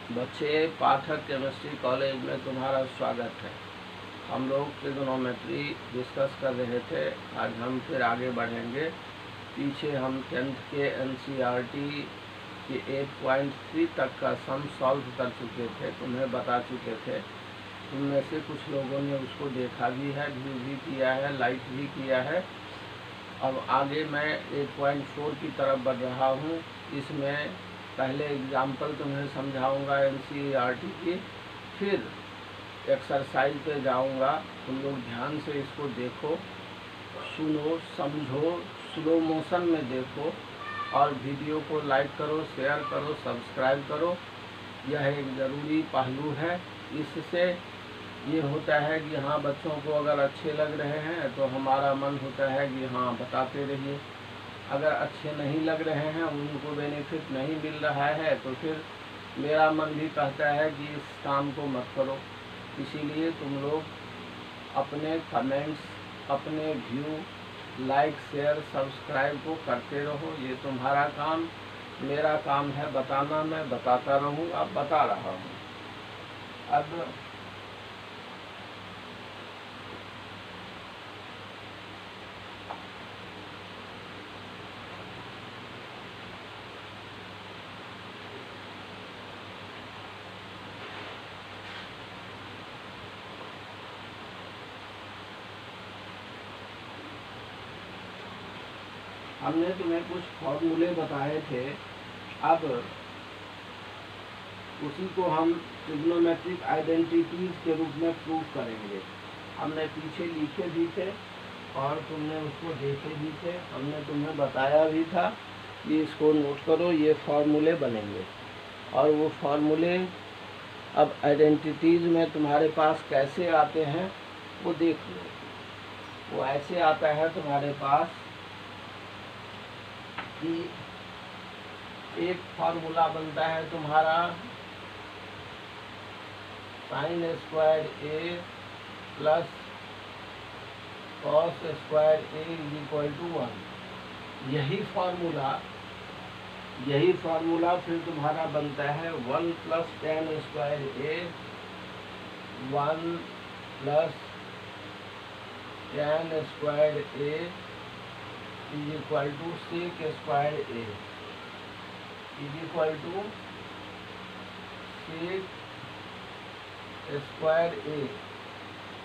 बच्चे, पाठक chemistry college में तुम्हारा स्वागत है। हम लोग ट्रिग्नोमेट्री डिस्कस कर रहे थे। आज हम फिर आगे बढ़ेंगे। पीछे हम 10th के NCERT के 8.3 तक का सम सॉल्व कर चुके थे, तुम्हें बता चुके थे। तुममें से कुछ लोगों ने उसको देखा भी है, व्यू भी किया है, लाइक भी किया है। अब आगे मैं 8.4 की तरफ बढ़ रहा हूँ। इसमें पहले एग्जाम्पल तुम्हें समझाऊंगा NCERT की, फिर एक्सरसाइज पे जाऊंगा। तुम लोग ध्यान से इसको देखो, सुनो, समझो, स्लो मोशन में देखो और वीडियो को लाइक करो, शेयर करो, सब्सक्राइब करो। यह एक ज़रूरी पहलू है। इससे ये होता है कि हाँ, बच्चों को अगर अच्छे लग रहे हैं तो हमारा मन होता है कि हाँ, बताते रहिए। अगर अच्छे नहीं लग रहे हैं, उनको बेनिफिट नहीं मिल रहा है, तो फिर मेरा मन भी कहता है कि इस काम को मत करो। इसीलिए तुम लोग अपने कमेंट्स, अपने व्यू, लाइक, शेयर, सब्सक्राइब को करते रहो। ये तुम्हारा काम, मेरा काम है बताना। मैं बताता रहूँगा, बता रहा हूँ। अब हमने तुम्हें कुछ फॉर्मूले बताए थे। अब उसी को हम ट्रिग्नोमेट्रिक आइडेंटिटीज के रूप में प्रूव करेंगे। हमने पीछे लिखे भी थे और तुमने उसको देखे भी थे। हमने तुम्हें बताया भी था कि इसको नोट करो, ये फॉर्मूले बनेंगे। और वो फॉर्मूले अब आइडेंटिटीज में तुम्हारे पास कैसे आते हैं वो देख लो। वो ऐसे आता है तुम्हारे पास कि एक फार्मूला बनता है तुम्हारा sin square a plus cos square a is equal to 1। यही फार्मूला फिर तुम्हारा बनता है 1 plus tan square a, 1 plus tan square a is equal to sec square a is equal to sec square a।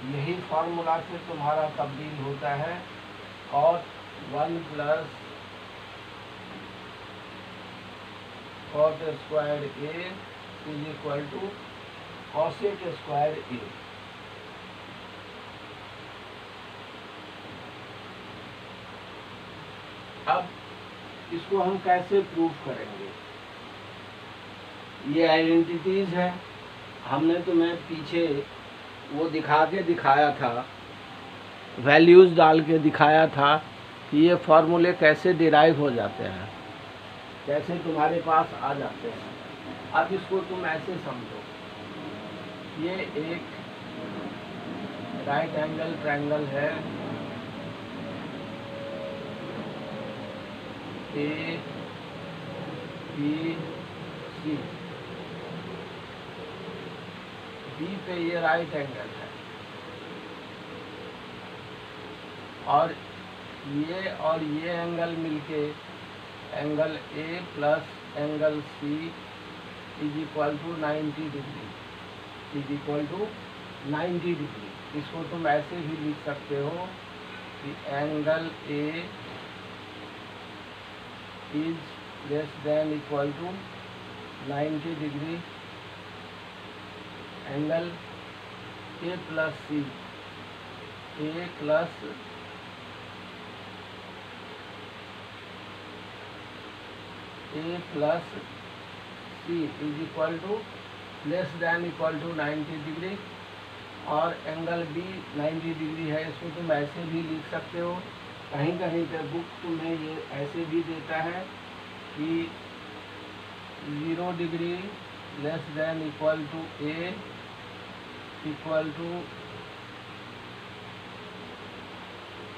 यही formula फिर तुम्हारा तब्दील होता है और 1 plus cot square a is equal to cosec square a। अब इसको हम कैसे प्रूव करेंगे? ये आइडेंटिटीज है। हमने तुम्हें पीछे वो दिखाया था, वैल्यूज़ डाल के दिखाया था कि ये फॉर्मूले कैसे डिराइव हो जाते हैं, कैसे तुम्हारे पास आ जाते हैं। अब इसको तुम ऐसे समझो, ये एक राइट एंगल ट्रायंगल है, A B C। बी पे ये राइट एंगल है और ये एंगल मिलके angle A plus angle C is equal to 90 degree, is equal to 90 degree. इसको तुम ऐसे भी लिख सकते हो कि angle A is less than equal to 90 degree, angle A plus C, A plus C is equal to less than equal to 90 degree. और angle B 90 degree है। इसको तुम ऐसे भी लिख सकते हो। कहीं कहीं पे बुक तुम्हें ये ऐसे भी देता है कि 0 degree less than equal to A equal to,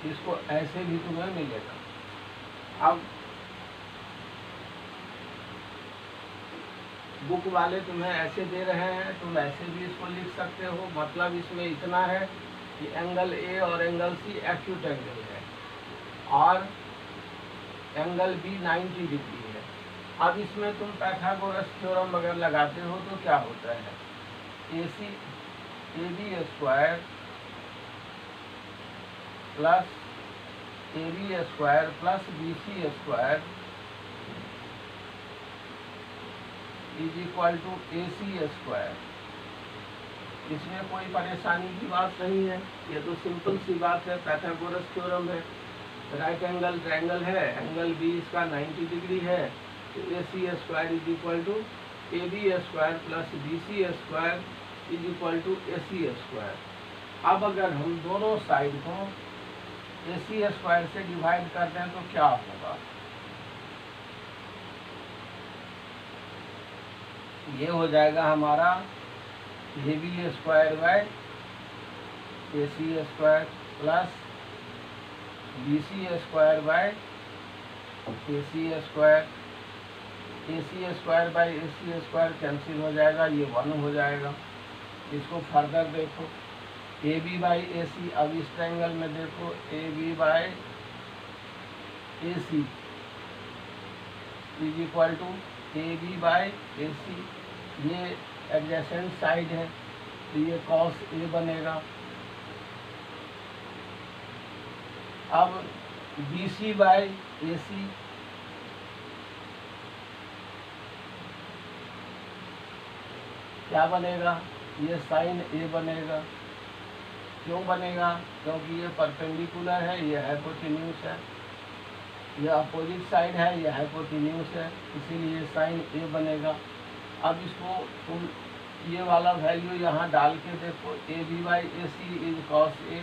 इसको ऐसे भी तुम्हें मिलेगा। अब बुक वाले तुम्हें ऐसे दे रहे हैं, तुम ऐसे भी इसको लिख सकते हो। मतलब इसमें इतना है कि एंगल ए और एंगल सी एक्यूट एंगल है और एंगल बी 90 डिग्री है। अब इसमें तुम पाइथागोरस थ्योरम अगर लगाते हो तो क्या होता है, A B square plus AB square plus BC square is equal to AC square. इसमें कोई परेशानी की बात नहीं है, ये तो सिंपल सी बात है, पाइथागोरस थ्योरम है। राइट एंगल ट्रायंगल है, एंगल बी इसका 90 डिग्री है, तो AC square is equal to AB square plus BC square is equal to AC square. अब अगर हम दोनों साइड को AC स्क्वायर से डिवाइड कर दें तो क्या होगा, ये हो जाएगा हमारा AB square bye AC square plus BC square by AC square. AC square bye AC square cancel हो जाएगा, ये 1 हो जाएगा। इसको फर्दर देखो, AB बाई AC, अब इस ट्रायंगल में देखो AB by AC is equal to AB by AC, ये एडजेसेंट साइड है तो ये cos A बनेगा। अब BC बाई AC क्या बनेगा, ये साइन A बनेगा। क्यों बनेगा, क्योंकि ये परपेंडिकुलर है, ये हाइपोटेन्यूस है, ये अपोजिट साइड है, ये हाइपोटेन्यूस है, इसीलिए साइन A बनेगा। अब इसको तुम ये वाला वैल्यू यहाँ डाल के देखो, AB by AC is cos A,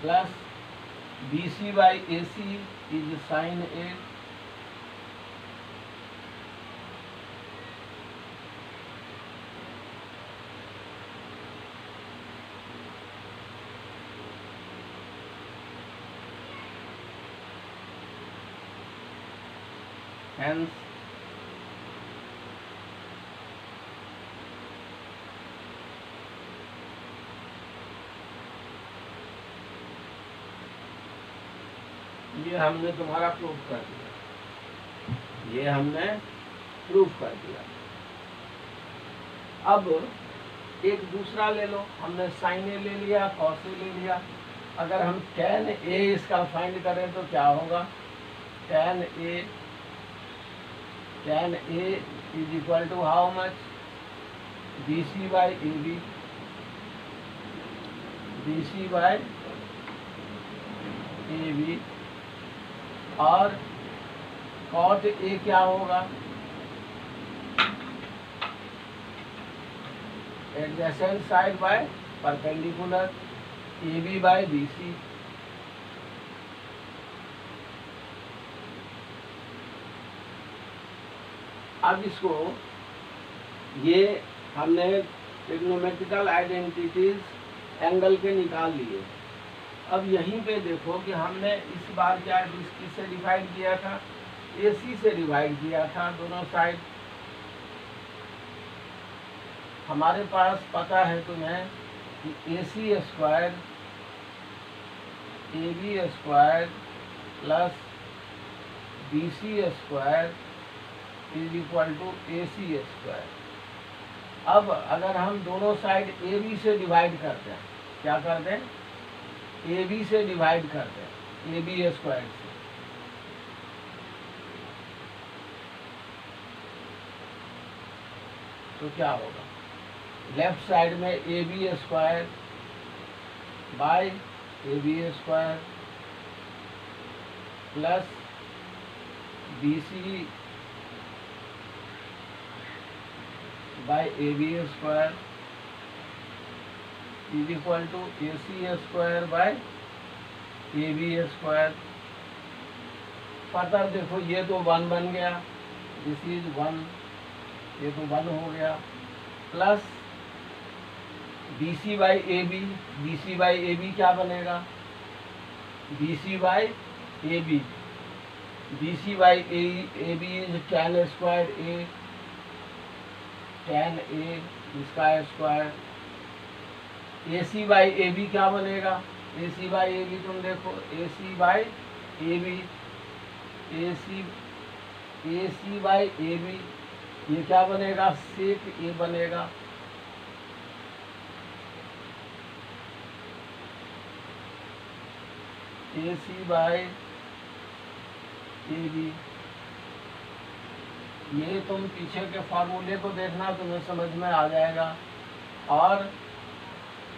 plus BC by AC is sine A, hence ये हमने तुम्हारा प्रूफ कर दिया, ये हमने प्रूफ कर दिया। अब एक दूसरा ले लो, हमने साइन ए ले लिया, कॉस ए ले लिया। अगर हम tan A इसका फाइंड करें तो क्या होगा, tan A is equal to how much, BC by AB, BC by AB, और cot A क्या होगा, adjacent side by perpendicular, AB by BC। अब इसको ये हमने ट्रिग्नोमेट्रिकल आइडेंटिटीज एंगल के निकाल लिए। अब यहीं पे देखो कि हमने इस बार क्या किससे डिवाइड किया था, AC से डिवाइड किया था दोनों साइड। हमारे पास पता है तुम्हें कि AC square AB square plus BC square is equal to AC square. अब अगर हम दोनों साइड AB से डिवाइड करते हैं, क्या कर दें, AB से डिवाइड कर दें, AB स्क्वायर से, तो क्या होगा, लेफ्ट साइड में AB square by AB square plus BC by AB square is equal to AC square by AB square. Further देखो, ये तो 1 बन गया, दिस इज 1, ये तो 1 हो गया, plus BC by AB, BC by AB क्या बनेगा, BC by A B, B C by A B is tan square A, tan A इसका square. A C by A B क्या बनेगा, A C by A B तुम देखो, A C by A B, A C by A B ये क्या बनेगा, सेक ए बनेगा। A C by A B, ये तुम पीछे के फार्मूले को देखना तुम्हें समझ में आ जाएगा। और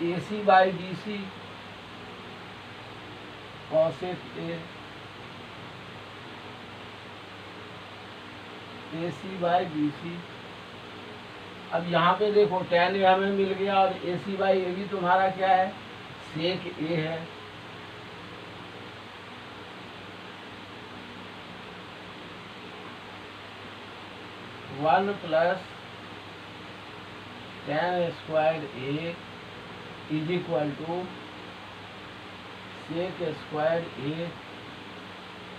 A C by B C cosec A C by B C. अब यहाँ पे देखो tan ए हमें मिल गया और A C by A B तुम्हारा क्या है, सेक ए है। One plus tan square A is equal to sec square A.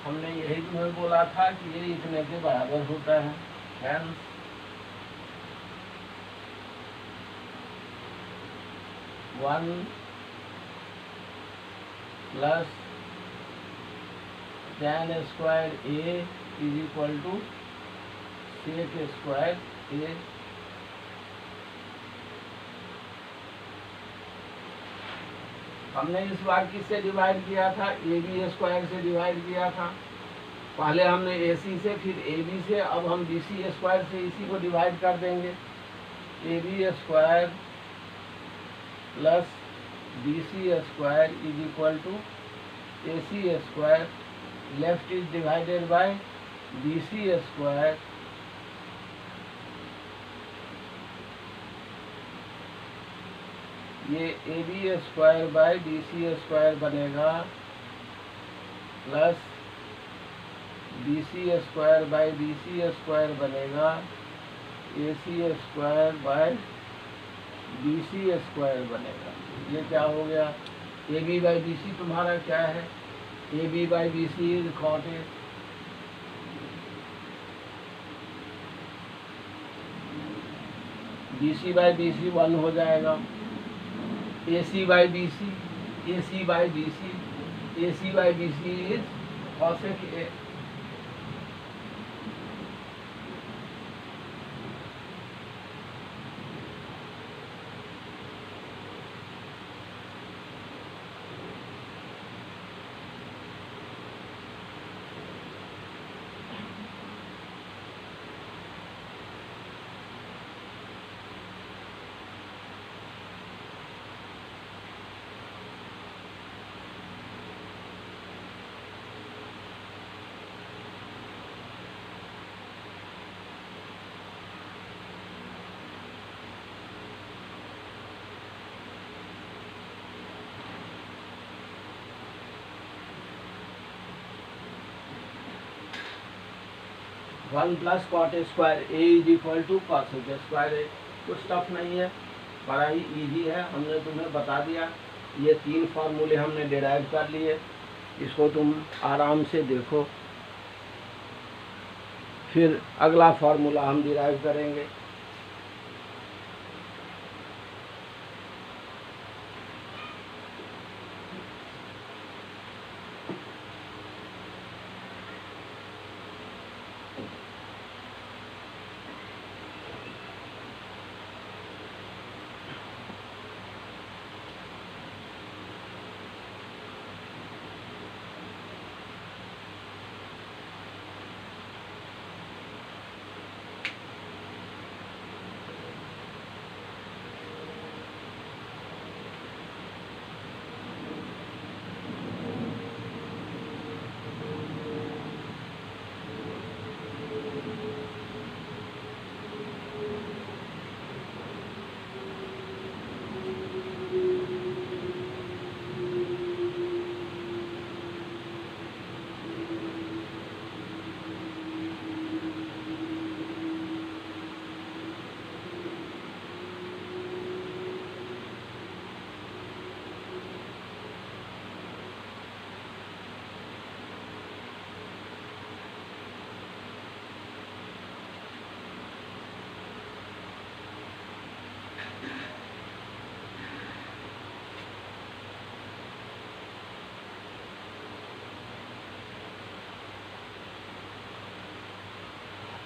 हमने यही तुम्हें बोला था कि ये इतने के बराबर होता है। Hence one plus tan square A is equal to sec square A. हमने इस बार किससे डिवाइड किया था, ए बी स्क्वायर से डिवाइड किया था। पहले हमने ए सी से, फिर ए बी से, अब हम बी सी स्क्वायर से इसी को डिवाइड कर देंगे। A B square plus B C square is equal to A C square, left is divided by B C square. ये A B square by B C square बनेगा, plus B C square by B C square बनेगा, A C square by B C square बनेगा। ये क्या हो गया, A B by B C तुम्हारा क्या है, A B by B C is cot A. B C by B C 1 हो जाएगा। A C by B C, A C by B C, A C by B C is cosec A. One plus cot square A is equal to cosec square A. कुछ tough नहीं है, बड़ा ही easy है, हमने तुम्हें बता दिया। ये 3 फार्मूले हमने डिराइव कर लिए, इसको तुम आराम से देखो। फिर अगला फार्मूला हम डिराइव करेंगे।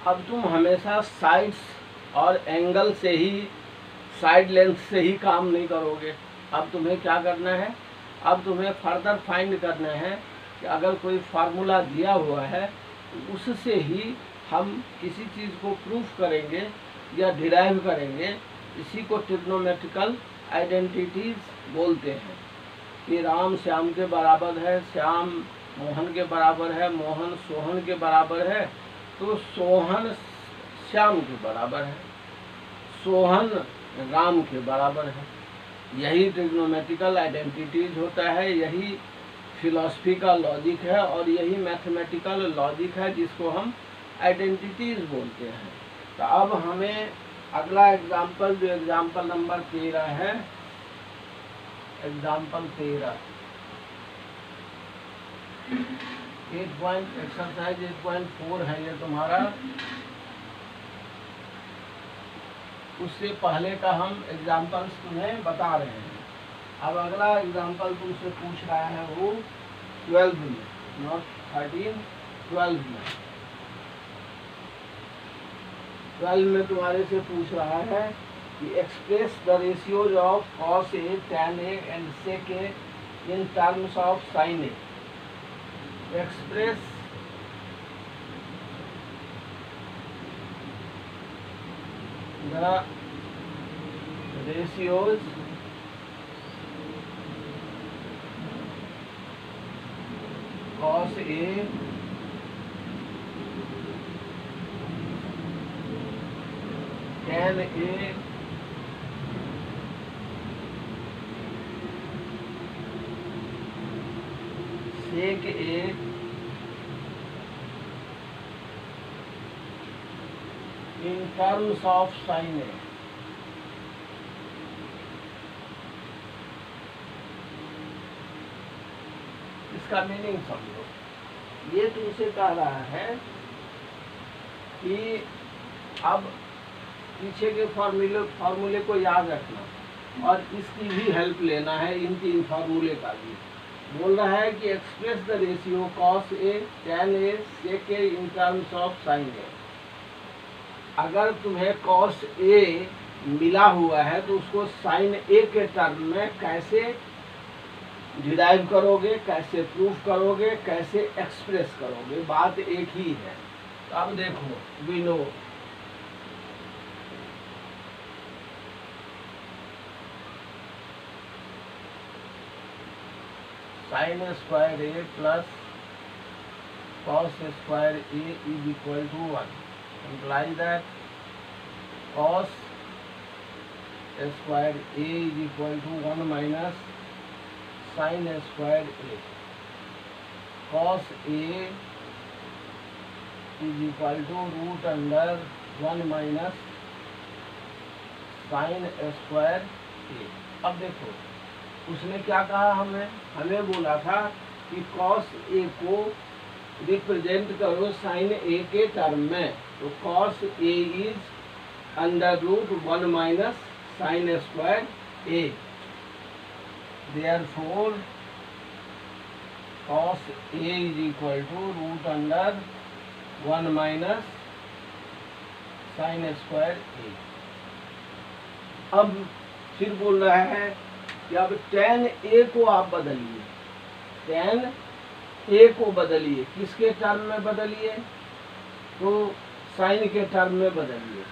अब तुम हमेशा साइड्स और एंगल से ही, साइड लेंथ से ही काम नहीं करोगे। अब तुम्हें क्या करना है, अब तुम्हें फर्दर फाइंड करना है कि अगर कोई फार्मूला दिया हुआ है तो उससे ही हम किसी चीज़ को प्रूफ करेंगे या डिराइव करेंगे। इसी को ट्रिग्नोमेट्रिकल आइडेंटिटीज बोलते हैं कि राम श्याम के बराबर है, श्याम मोहन के बराबर है, मोहन सोहन के बराबर है, तो सोहन श्याम के बराबर है, सोहन राम के बराबर है। यही ट्रिग्नोमेट्रिकल आइडेंटिटीज होता है, यही फिलॉसफी का लॉजिक है और यही मैथमेटिकल लॉजिक है जिसको हम आइडेंटिटीज बोलते हैं। तो अब हमें अगला एग्जाम्पल, जो एग्जाम्पल नंबर 13 है, एग्जाम्पल 13 एक्सरसाइज 8.4 है ये तुम्हारा। उससे पहले का हम एग्जाम्पल्स तुम्हें बता रहे हैं। अब अगला एग्जाम्पल तुमसे पूछ रहा है वो 12 में, नॉट 13, 12 में। 12 में तुम्हारे से पूछ रहा है कि express the ratios of cos A, tan A and sec A in terms of sine A. Express the ratios cos A tan A sec A in terms of sin A। इसका meaning समझो। ये तुमसे कह रहा है कि अब पीछे के फार्मूले को याद रखना और इसकी भी हेल्प लेना है, इन 3 फार्मूले का भी। बोल रहा है कि express the ratio cos A, tan A, sec A in terms of sine A. अगर तुम्हें कॉस ए मिला हुआ है तो उसको साइन ए के टर्म में कैसे डिराइव करोगे, कैसे प्रूफ करोगे, कैसे एक्सप्रेस करोगे, बात एक ही है। तो अब देखो, we know sine square A plus cos square A is equal to 1, implies that cos square A is equal to 1 minus sin square A। cos A is equal to root under 1 minus sin square A। अब देखो उसने क्या कहा, हमें बोला था कि cos A को रिप्रेजेंट करो साइन ए के टर्म में। तो cos A इज under root 1 minus sine square A। Therefore cos A is equal to root under 1 minus sine square A। अब फिर बोल रहा है कि अब tan A को आप बदलिए, tan ए को बदलिए, किसके टर्म में बदलिए, तो साइन के टर्म में बदलिए।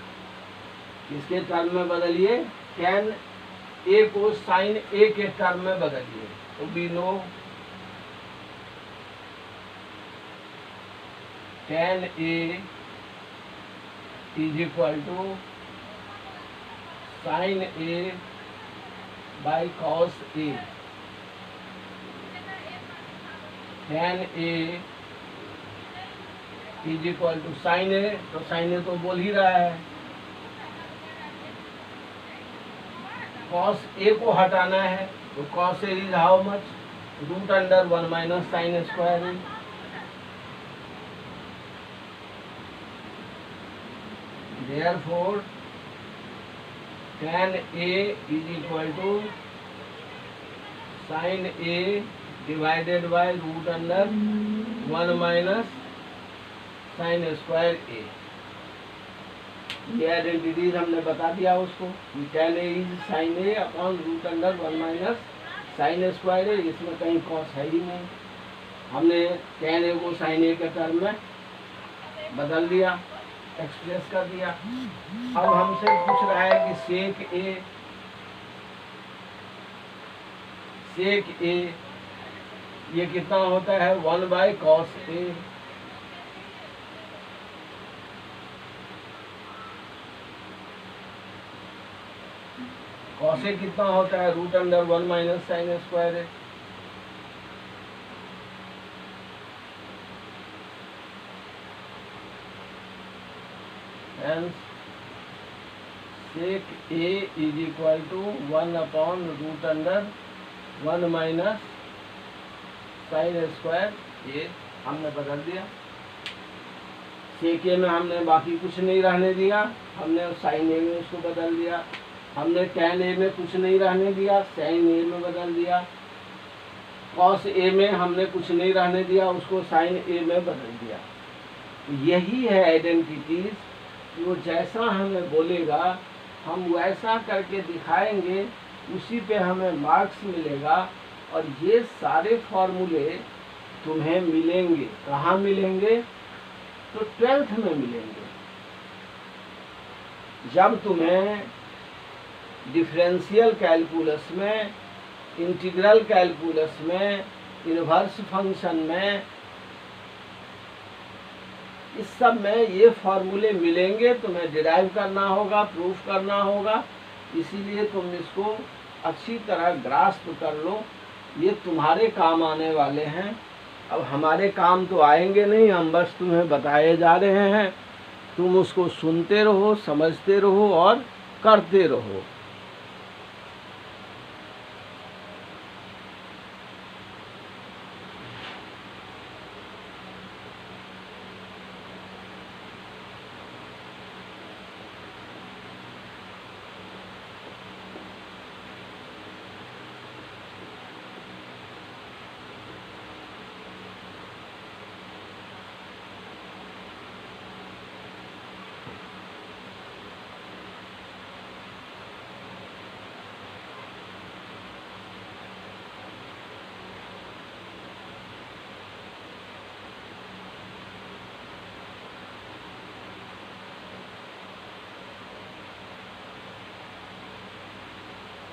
किसके टर्म में बदलिए, टैन ए को साइन ए के टर्म में बदलिए। तो we know tan A is equal to sine A by cos A. tan A is equal to sine A, तो साइन ए तो बोल ही रहा है। cos A को हटाना है तो cos A is how much, root under 1 minus sine square A. Therefore tan A is equal to sine A divided by root under 1 minus sine square A. ये identities हमने बता दिया उसको कि tan A is sin A upon root under 1 minus sine square A। इसमें कहीं cos है ही नहीं, हमने tan A को sin A के टर्म में बदल दिया, एक्सप्रेस कर दिया। अब हमसे पूछ रहा है कि सेक A ये कितना होता है 1 by cos A। Cos A कितना होता है root under 1 minus sine square A। Hence sec A is equal to 1 upon root under 1 minus sine square ये हमने बदल दिया। सेक ए में हमने बाकी कुछ नहीं रहने दिया, हमने साइन ए में उसको बदल दिया। हमने टैन ए में कुछ नहीं रहने दिया, साइन ए में बदल दिया। कॉस ए में हमने कुछ नहीं रहने दिया, उसको साइन ए में बदल दिया। यही है आइडेंटिटीज, वो जैसा हमें बोलेगा हम वैसा करके दिखाएंगे, उसी पे हमें मार्क्स मिलेगा। और ये सारे फॉर्मूले तुम्हें मिलेंगे, कहाँ मिलेंगे? तो 12th में मिलेंगे, जब तुम्हें डिफरेंशियल कैलकुलस में, इंटीग्रल कैलकुलस में, इनवर्स फंक्शन में, इस सब में ये फॉर्मूले मिलेंगे। तुम्हें डिराइव करना होगा, प्रूफ करना होगा, इसीलिए तुम इसको अच्छी तरह ग्रास्प कर लो। ये तुम्हारे काम आने वाले हैं। अब हमारे काम तो आएंगे नहीं, हम बस तुम्हें बताए जा रहे हैं, तुम उसको सुनते रहो, समझते रहो और करते रहो।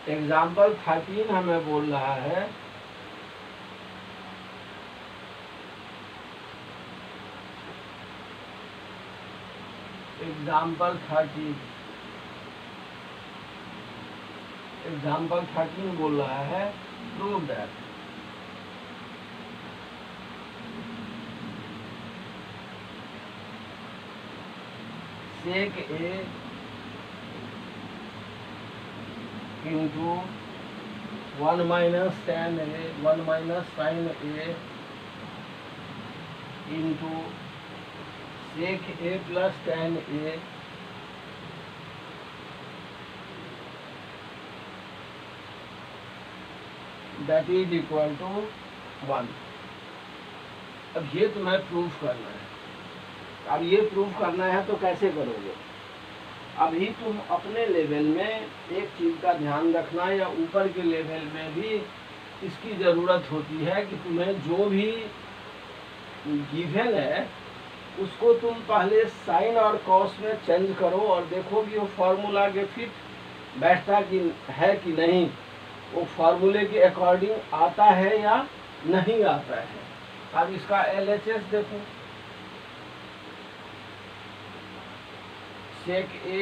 एग्जाम्पल 13 हमें बोल रहा है एग्जाम्पल 13 बोल रहा है prove that sec A into 1 minus tan A 1 minus sine A into sec A plus tan A that is equal to 1। अब ये तुम्हें प्रूफ करना है। अब ये प्रूफ करना है तो कैसे करोगे? अभी तुम अपने लेवल में एक चीज़ का ध्यान रखना, या ऊपर के लेवल में भी इसकी ज़रूरत होती है कि तुम्हें जो भी गिवन है उसको तुम पहले साइन और कॉस में चेंज करो और देखो कि वो फार्मूला के फिट बैठता है कि नहीं, वो फार्मूले के अकॉर्डिंग आता है या नहीं आता है। अब इसका LHS देखो, sec A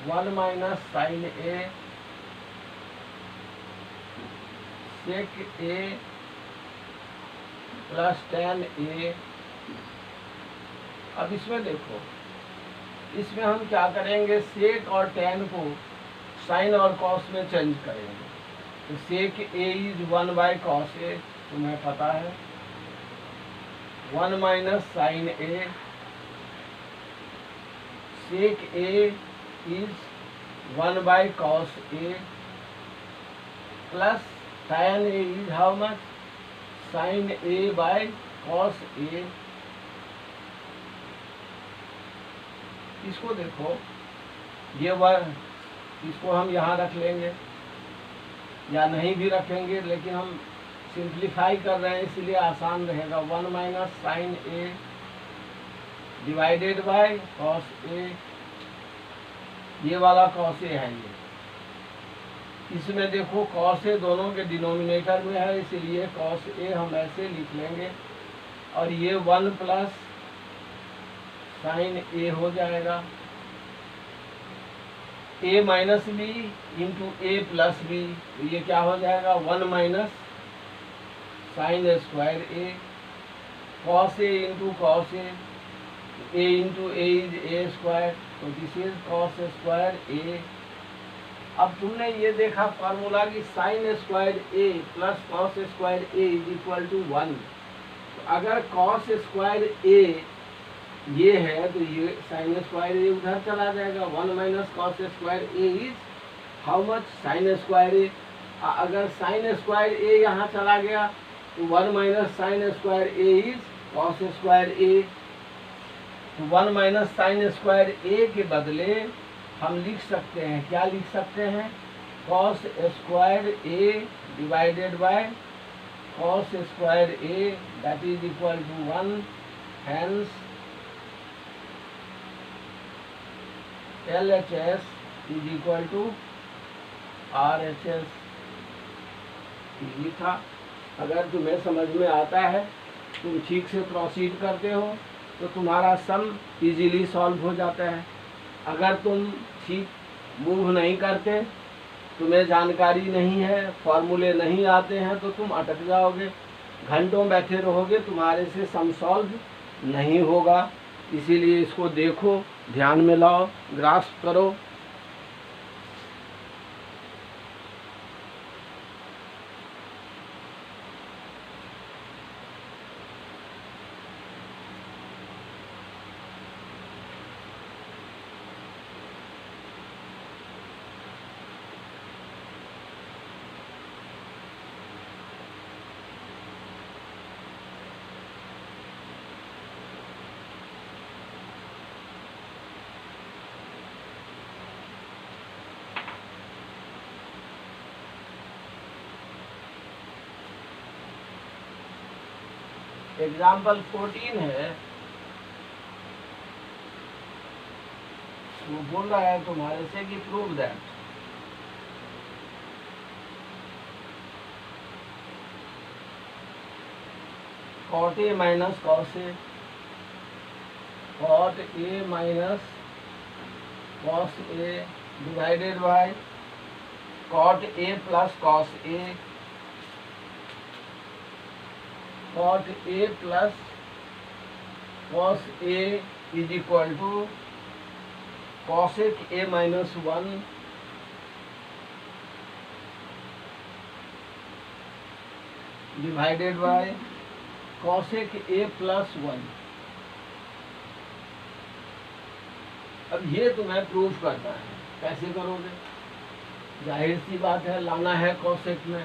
1 minus sine A sec A plus tan A। अब इसमें देखो, इसमें हम क्या करेंगे, सेक और tan को साइन और कॉस में चेंज करेंगे। तो sec A is 1 by cos A, तुम्हें पता है, 1 minus sine A sec A is 1 by cos A plus tan A is how much, sine A by cos A इसको देखो, ये वन, इसको हम यहाँ रख लेंगे या नहीं भी रखेंगे, लेकिन हम सिंप्लीफाई कर रहे हैं इसलिए आसान रहेगा। 1 minus sine A divided by cos A, ये वाला कॉस ए है ये। इसमें देखो कॉस ए दोनों के डिनोमिनेटर में है, इसलिए कॉस ए हम ऐसे लिख लेंगे और ये 1 प्लस साइन ए हो जाएगा। A minus B into A plus B, तो ये क्या हो जाएगा 1 minus sine square A, cos A into cos A into A is A square, तो this is cos square A. अब तुमने ये देखा फार्मूला की sine square A plus cos square A is equal to 1। तो अगर कॉस स्क्वायर ए ये है तो ये साइन स्क्वायर ए उधर चला जाएगा। 1 minus cos square A is how much, sine square A. अगर साइन स्क्वायर ए यहाँ चला गया तो 1 minus sine square A is cos square A. तो 1 माइनस साइन स्क्वायर ए के बदले हम लिख सकते हैं, क्या लिख सकते हैं, cos square A divided by cos square A, that is equal to 1। Hence LHS is equal to RHS। ये था। अगर तुम्हें समझ में आता है, तुम ठीक से प्रोसीड करते हो तो तुम्हारा सम इजीली सॉल्व हो जाता है। अगर तुम ठीक मूव नहीं करते, तुम्हें जानकारी नहीं है, फॉर्मूले नहीं आते हैं, तो तुम अटक जाओगे, घंटों बैठे रहोगे, तुम्हारे से सम सॉल्व नहीं होगा। इसीलिए इसको देखो, ध्यान में लाओ, ग्रास्प करो। एग्जाम्पल 14 है, वो बोल रहा है तुम्हारे से कि prove that cot A minus cos A, cot A minus cos A divided by cot A plus cos A, cot A plus cos A is equal to cosec A minus 1 divided by cosec A plus 1। अब ये तुम्हें prove करना है, कैसे करोगे? जाहिर सी बात है, लाना है कॉसेक में,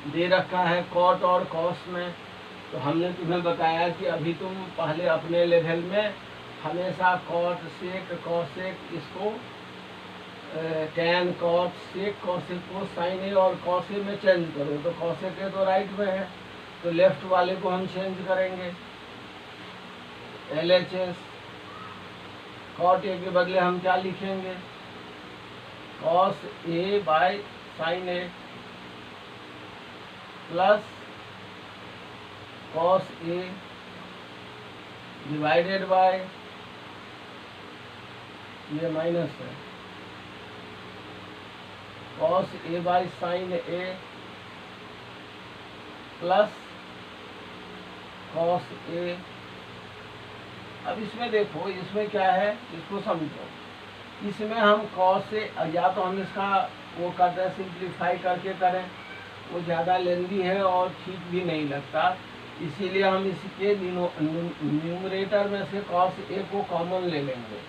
दे रखा है कॉट और कॉस में। तो हमने तुम्हें बताया कि अभी तुम पहले अपने लेवल में हमेशा कॉट सेक कॉसेक, इसको टैन कॉट सेक कॉसेक को साइन ए और कॉसे में चेंज करो। तो कॉसेक ए तो राइट में है, तो लेफ्ट वाले को हम चेंज करेंगे। LHS कॉट ए के बदले हम क्या लिखेंगे, cos A by sine A plus cos A divided by, ये माइनस है, cos A by sine A plus cos A. अब इसमें देखो, इसमें क्या है, इसको समझो। इसमें हम कॉस से, या तो हम इसका वो करते हैं सिंप्लीफाई करके करें, वो ज़्यादा लेंदी है और ठीक भी नहीं लगता, इसीलिए हम इसके न्यूमरेटर में से कॉस ए को कॉमन ले लेंगे।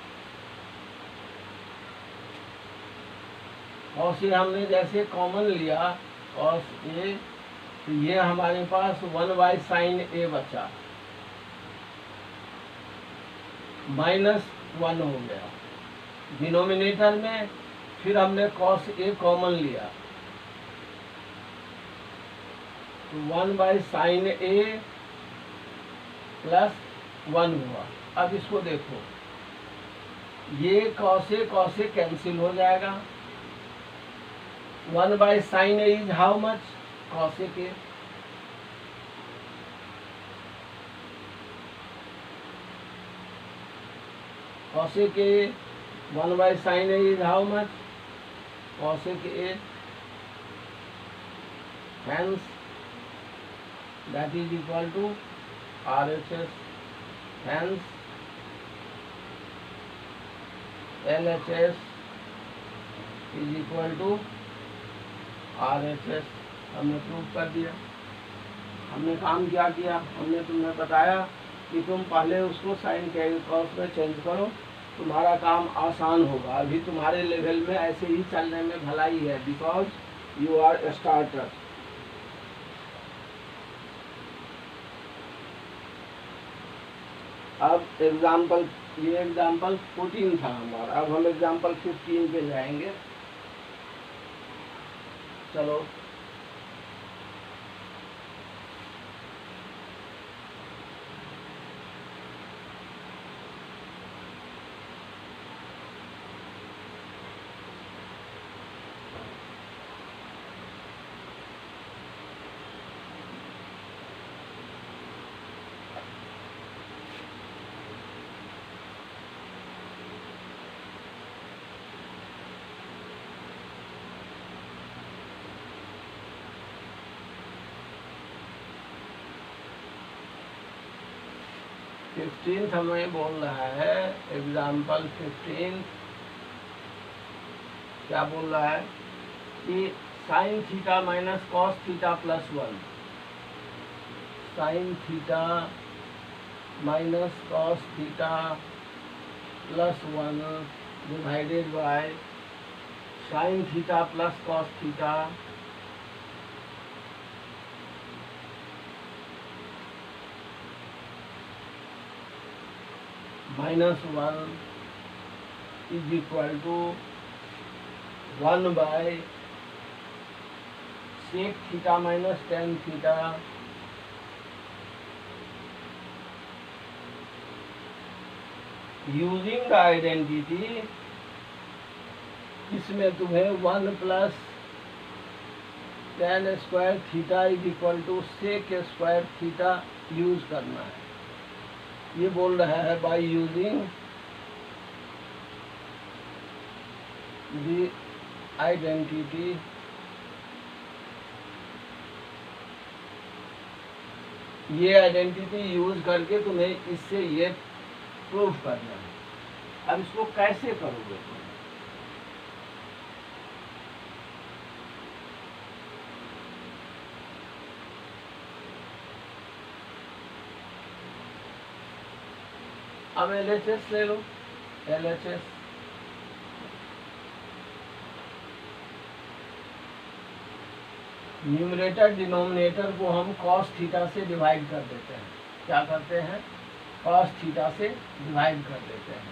कॉस ए हमने जैसे कॉमन लिया कॉस ए, तो ये हमारे पास 1 बाय साइन ए बचा, -1 हो गया। डिनोमिनेटर में फिर हमने cos A कॉमन लिया तो 1/sin A प्लस 1 हुआ। अब इसको देखो, ये cos A कैंसिल हो जाएगा। 1/sin A is how much? cos A के cos A के 1/sin A is how much? cos A के hence that is equal to RHS, hence LHS is equal to RHS। हमने prove कर दिया। हमने काम क्या किया? हमने तुम्हें बताया कि तुम पहले उसको साइन के कॉस में चेंज करो, तुम्हारा काम आसान होगा। अभी तुम्हारे लेवल में ऐसे ही चलने में भलाई है, बिकॉज यू आर स्टार्टर। अब एग्जाम्पल, ये एग्जाम्पल 14 था हमारा, अब हम एग्जाम्पल 15 पे जाएंगे। चलो, फिफ्टींथ हमें बोल रहा है, एग्जाम्पल 15 क्या बोल रहा है कि sine theta minus cos theta plus 1, sine theta minus cos theta plus 1 divided by sine theta plus cos theta minus 1 is equal to 1 by sec theta minus tan theta using the identity. इसमें तुम्हें 1 plus tan square theta is equal to sec square theta use करना है। ये बोल रहा है by using the identity ये identity use करके तुम्हें इससे ये प्रूफ करना है। अब इसको कैसे करोगे तुम? अब LHS ले लो, LHS न्यूमरेटर डिनोमिनेटर को हम cos थीटा से डिवाइड कर देते हैं। क्या करते हैं? cos थीटा से डिवाइड कर देते हैं।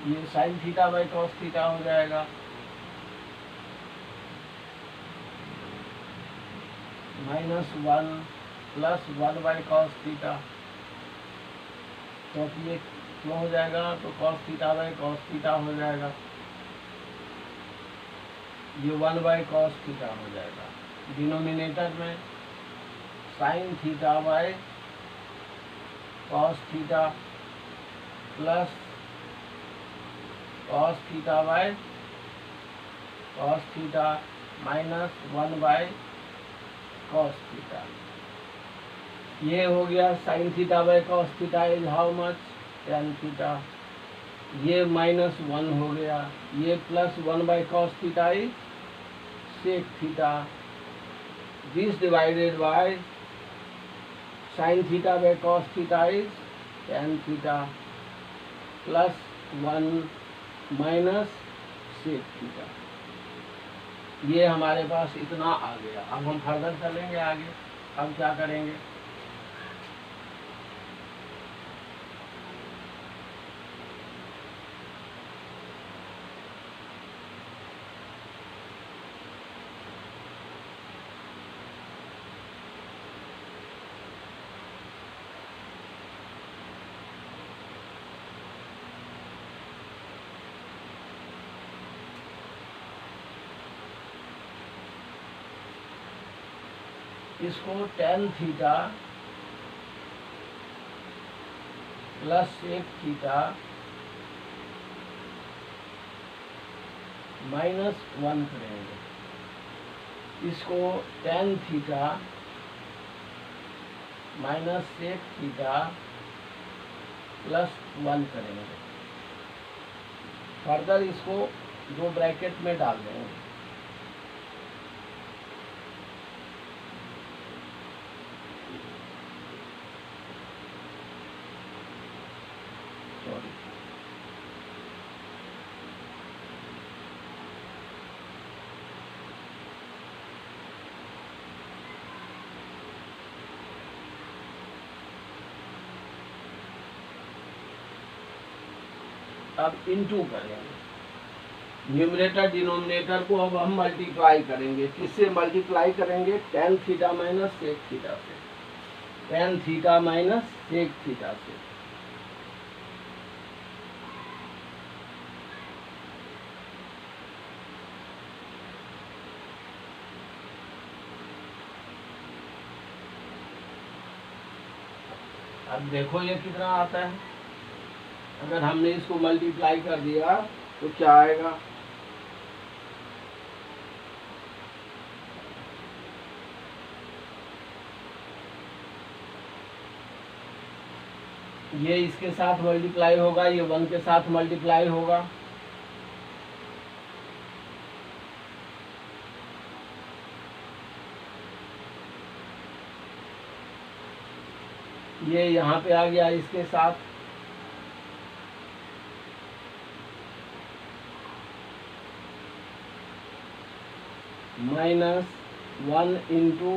ये sign theta by cos theta हो जाएगा, -1 प्लस 1 बाई कॉस थीटा। तो ये क्यों हो जाएगा? तो cos theta by cos theta हो जाएगा, ये 1 बाई कॉस थीटा हो जाएगा। डिनोमिनेटर में sine theta by cos theta plus cos theta by cos theta minus 1 by cos theta. ये हो गया sin theta by cos theta is how much? tan theta. ये -1 हो गया, ये +1 by cos theta is sec theta. This divided by sin theta by cos theta is tan theta plus 1 minus sec theta. ये हमारे पास इतना आ गया. अब हम फर्दर चलेंगे आगे. अब क्या करेंगे? इसको tan theta plus sec theta minus 1 करेंगे. इसको tan theta minus sec theta plus 1 करेंगे. फर्दर इसको दो ब्रैकेट में डाल देंगे. अब इनटू करेंगे. न्यूमरेटर डिनोमिनेटर को अब हम मल्टीप्लाई करेंगे. किससे मल्टीप्लाई करेंगे? tan theta minus sec theta से. tan theta minus sec theta से. अब देखो ये कितना आता है. अगर हमने इसको मल्टीप्लाई कर दिया तो क्या आएगा? ये इसके साथ मल्टीप्लाई होगा, ये 1 के साथ मल्टीप्लाई होगा. ये यहाँ पे आ गया इसके साथ. माइनस 1 इंटू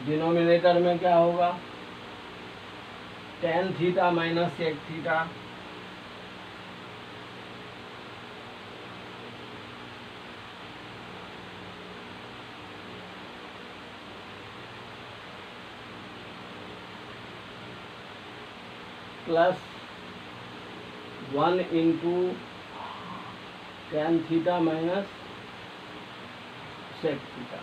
डिनोमिनेटर में क्या होगा? tan theta minus sec theta plus 1 into tan theta minus sec theta.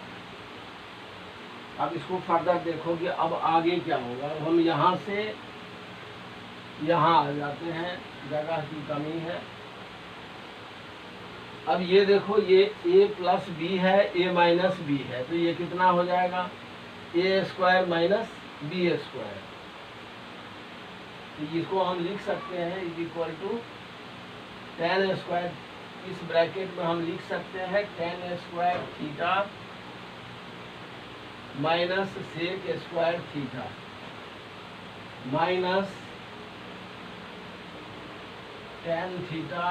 अब इसको फर्दर देखोगे. अब आगे क्या होगा? अब हम यहाँ से यहाँ आ जाते हैं, जगह की कमी है. अब ये देखो, ये a प्लस बी है, a माइनस बी है, तो ये कितना हो जाएगा? a square minus B square. इसको हम लिख सकते हैं is equal to tan square. इस ब्रैकेट में हम लिख सकते हैं tan square theta minus sec square theta minus tan theta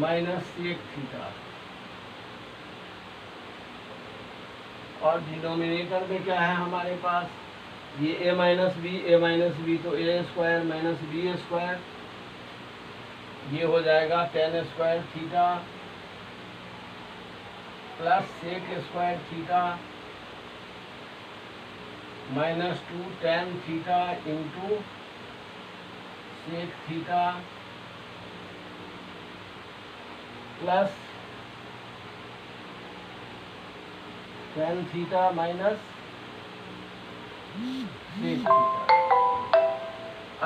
minus sec theta. और डिनोमिनेटर में क्या है हमारे पास? ये a माइनस बी तो a square minus B square. ये हो जाएगा tan square theta plus sec square theta minus 2 tan theta into sec theta plus tan theta minus sec theta.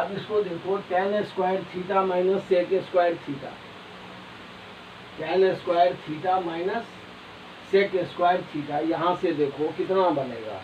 अब इसको देखो, tan square theta minus sec square theta. tan square theta minus sec square theta. यहाँ से देखो कितना बनेगा?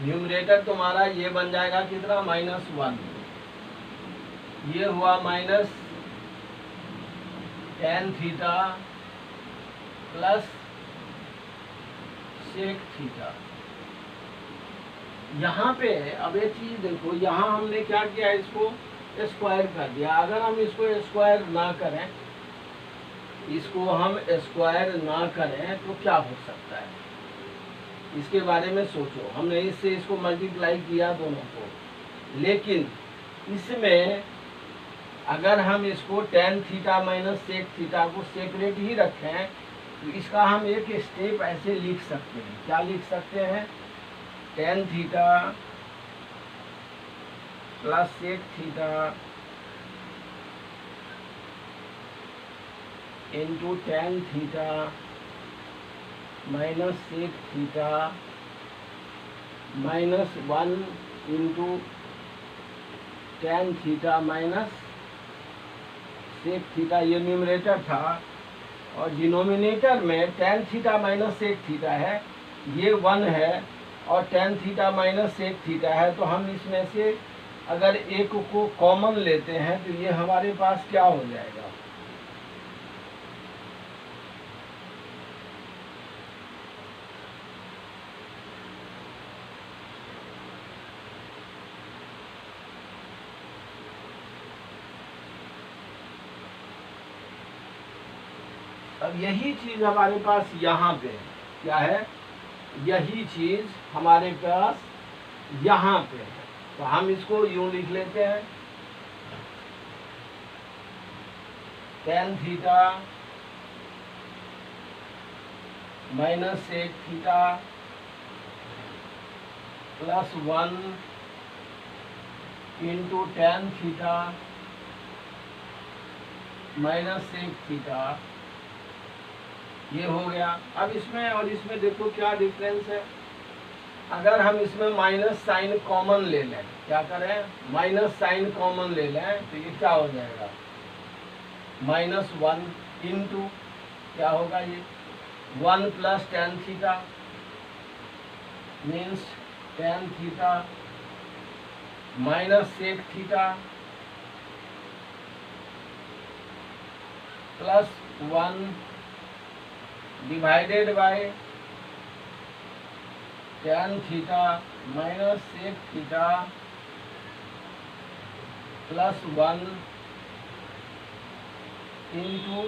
Numerator तुम्हारा ये बन जाएगा कितना, -1, ये हुआ minus tan theta plus sec theta. यहाँ पे अब ये चीज देखो, यहाँ हमने क्या किया, इसको स्क्वायर कर दिया। अगर हम इसको स्क्वायर ना करें, इसको हम स्क्वायर ना करें तो क्या हो सकता है, इसके बारे में सोचो। हमने इससे इसको मल्टीप्लाई किया दोनों को, लेकिन इसमें अगर हम इसको tan theta minus sec theta को सेपरेट ही रखें तो इसका हम एक स्टेप ऐसे लिख सकते हैं। क्या लिख सकते हैं, tan theta plus sec theta into tan theta minus sec theta -1 into tan theta minus sec theta. ये न्यूमरेटर था, और डिनोमिनेटर में tan theta minus sec theta है, ये 1 है, और tan theta minus sec theta है। तो हम इसमें से अगर एक को कॉमन लेते हैं तो ये हमारे पास क्या हो जाएगा, अब यही चीज हमारे पास यहाँ पे है। क्या है, यही चीज हमारे पास यहाँ पे है। तो हम इसको यूं लिख लेते हैं, tan theta minus sec theta plus 1 into tan theta minus sec theta. ये हो गया। अब इसमें और इसमें देखो क्या डिफरेंस है। अगर हम इसमें माइनस साइन कॉमन ले लें, क्या करें, माइनस साइन कॉमन ले लें, तो ये क्या हो जाएगा, -1 इंटू क्या होगा, ये 1 plus tan theta means tan theta minus sec theta plus 1 divided by tan theta minus sec theta plus 1 into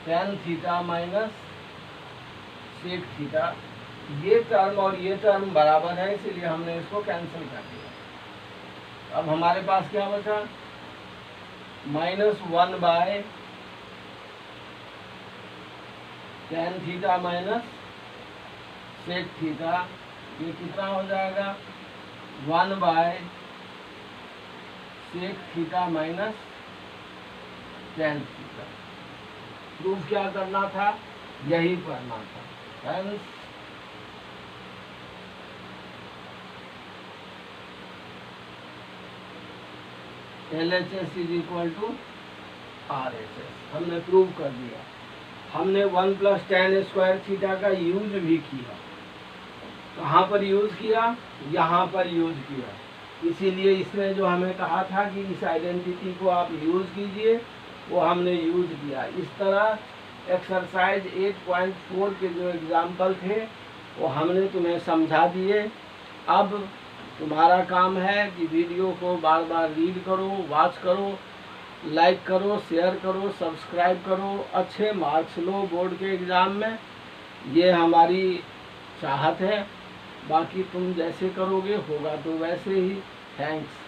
tan theta minus sec theta. ये टर्म और ये टर्म बराबर है, इसलिए हमने इसको कैंसिल कर दिया। अब हमारे पास क्या बचा, -1 by tan theta minus sec theta. ये कितना हो जाएगा, 1 by sec theta minus tan theta. Proof क्या करना था, यही करना था। Hence LHS is equal to RHS। हमने प्रूव कर दिया। हमने 1 प्लस tan स्क्वायर थीटा का यूज भी किया। कहाँ पर यूज किया, यहाँ पर यूज किया। इसीलिए इसने जो हमें कहा था कि इस आइडेंटिटी को आप यूज कीजिए, वो हमने यूज किया। इस तरह एक्सरसाइज 8.4 के जो एग्जाम्पल थे वो हमने तुम्हें समझा दिए। अब तुम्हारा काम है कि वीडियो को बार बार रीड करो, वॉच करो, लाइक करो, शेयर करो, सब्सक्राइब करो, अच्छे मार्क्स लो बोर्ड के एग्ज़ाम में। ये हमारी चाहत है। बाकी तुम जैसे करोगे होगा तो वैसे ही। थैंक्स।